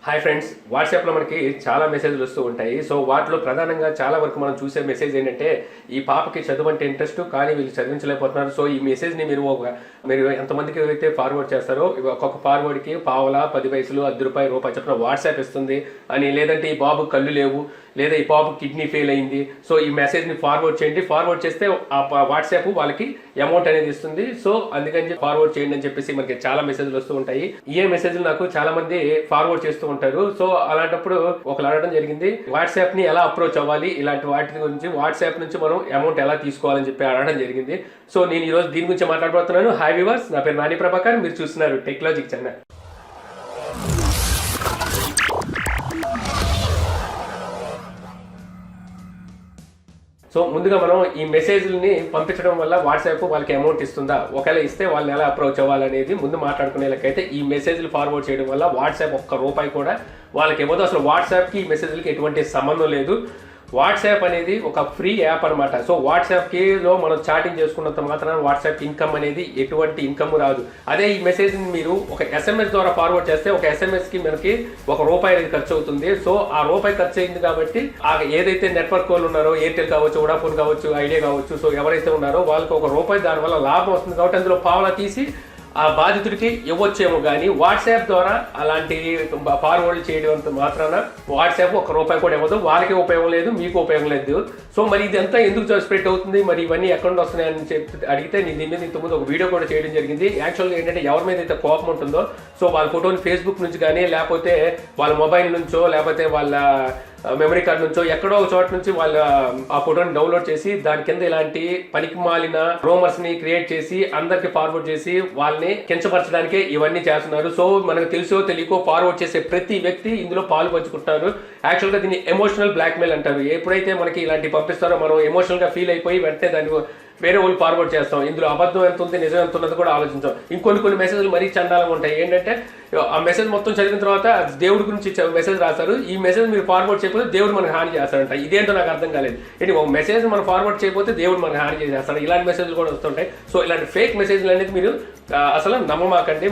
Hi friends, వాట్సాప్లో మనకి చాలా మెసేజ్లు వస్తూ ఉంటాయి. సో వాటిలో ప్రధానంగా చాలా వరకు మనం చూసే మెసేజ్ ఏంటంటే, ఈ పాపకి చదువు అంటే ఇంట్రెస్ట్ కానీ వీళ్ళు చదివించలేకపోతున్నారు. సో ఈ మెసేజ్ని మీరు ఎంతమందికి అయితే ఫార్వర్డ్ చేస్తారో ఒక్కొక్క ఫార్వర్డ్కి పావలా 10 పైసలు ₹10 రూపాయి చొప్పున వాట్సాప్ ఇస్తుంది అని, లేదంటే ఈ బాబు కళ్ళు లేవు, లేదా ఈ బాబు కిడ్నీ ఫెయిల్ అయింది, సో ఈ మెసేజ్ని ఫార్వర్డ్ చేయండి, ఫార్వర్డ్ చేస్తే ఆ వాట్సాప్ వాళ్ళకి అమౌంట్ అనేది ఇస్తుంది. సో అందుకని ఫార్వర్డ్ చేయండి అని చెప్పేసి మనకి చాలా మెసేజ్లు వస్తూ ఉంటాయి. ఈ మెసేజ్లు నాకు చాలా మంది ఫార్వర్డ్ చేస్తూ ఉంటారు. సో అలాంటప్పుడు ఒకరు అడగడం జరిగింది, వాట్సాప్ ని ఎలా అప్రోచ్ అవ్వాలి, ఇలాంటి వాటి గురించి వాట్సాప్ నుంచి మనం అమౌంట్ ఎలా తీసుకోవాలని చెప్పి అడగడం జరిగింది. సో నేను ఈ రోజు దీని గురించి మాట్లాడబోతున్నాను. హాయ్ వ్యూవర్స్, నా పేరు నాని ప్రభాకర్, మీరు చూస్తున్నారు టెక్లాజిక్ ఛానల్. సో ముందుగా మనం ఈ మెసేజ్ని పంపించడం వల్ల వాట్సాప్ వాళ్ళకి అమౌంట్ ఇస్తుందా, ఒకవేళ ఇస్తే వాళ్ళని ఎలా అప్రోచ్ అవ్వాలనేది ముందు మాట్లాడుకునేలాకైతే, ఈ మెసేజ్లు ఫార్వర్డ్ చేయడం వల్ల వాట్సాప్ ₹1 కూడా వాళ్ళకి ఇవ్వదు. అసలు వాట్సాప్కి ఈ మెసేజ్లకి ఎటువంటి సంబంధం లేదు. వాట్సాప్ అనేది ఒక ఫ్రీ యాప్ అనమాట. సో వాట్సాప్లో మనం చాటింగ్ చేసుకున్నంత మాత్రాన వాట్సాప్ ఇన్కమ్ అనేది ఎటువంటి ఇన్కమ్ రాదు. అదే ఈ మెసేజ్ని మీరు ఒక SMS ద్వారా ఫార్వర్డ్ చేస్తే, ఒక SMSకి మనకి ₹1 అనేది ఖర్చు అవుతుంది. సో ఆ రూపాయి ఖర్చు అయింది కాబట్టి ఏదైతే నెట్వర్క్ వాళ్ళు ఉన్నారో, ఎయిర్టెల్ కావచ్చు, వోడాఫోన్ కావచ్చు, ఐడియా కావచ్చు, సో ఎవరైతే ఉన్నారో వాళ్ళకి ₹1 దానివల్ల లాభం వస్తుంది కాబట్టి అందులో పావలా తీసి ఆ బాధితుడికి ఇవ్వచ్చేమో. కానీ వాట్సాప్ ద్వారా అలాంటి ఫార్వర్డ్ చేయడం మాత్రాన వాట్సాప్ ₹1 కూడా ఇవ్వదు, వాళ్ళకి ఉపయోగం లేదు, మీకు ఉపయోగం లేదు. సో మరి ఇదంతా ఎందుకు స్ప్రెడ్ అవుతుంది, మరి ఇవన్నీ ఎక్కడ నుండి వస్తున్నాయని చెప్పి అడిగితే, నేను దీని మీద ఇంతకుముందు ఒక వీడియో కూడా చేయడం జరిగింది. యాక్చువల్గా ఏంటంటే, ఎవరి మీద అయితే కోపం ఉంటుందో, సో వాళ్ళ ఫోటోని ఫేస్బుక్ నుంచి కానీ, లేకపోతే వాళ్ళ మొబైల్ నుంచో, లేకపోతే వాళ్ళ మెమరీ కార్డ్ నుంచో ఎక్కడో ఒక చోట నుంచి వాళ్ళ ఆ ఫోటోని డౌన్లోడ్ చేసి దాని కింద ఇలాంటి పనికి మాలిన రూమర్స్ ని క్రియేట్ చేసి అందరికి ఫార్వర్డ్ చేసి వాళ్ళని కించపరచడానికే ఇవన్నీ చేస్తున్నారు. సో మనకు తెలుసో తెలియకో ఫార్వర్డ్ చేసే ప్రతి వ్యక్తి ఇందులో పాలు పంచుకుంటున్నారు. యాక్చువల్గా దీన్ని ఎమోషనల్ బ్లాక్మెయిల్ అంటారు. ఎప్పుడైతే మనకి ఇలాంటి పంపిస్తారో మనం ఎమోషనల్ గా ఫీల్ అయిపోయి వెంటనే దాన్ని వేరే వాళ్ళు ఫార్వర్డ్ చేస్తాం. ఇందులో అబద్ధం ఎంత ఉంది, నిజం ఎంత ఉన్నది కూడా ఆలోచించాం. ఇంకొన్ని మెసేజ్లు మరీ చండాలంగా ఉంటాయి. ఏంటంటే, ఆ మెసేజ్ మొత్తం చదివిన తర్వాత దేవుడి గురించి మెసేజ్ రాస్తారు. ఈ మెసేజ్ మీరు ఫార్వర్డ్ చేయకపోతే దేవుడు మనకు హాని చేస్తాడంట. ఇదేంటో నాకు అర్థం కాలేదు. ఏంటి, ఒక మెసేజ్ మనం ఫార్వర్డ్ చేయకపోతే దేవుడు మనకు హాని చేసేస్తాడు. ఇలాంటి మెసేజ్లు కూడా వస్తుంటాయి. సో ఇలాంటి ఫేక్ మెసేజ్లు అనేది మీరు అసలు నమ్మమాకండి.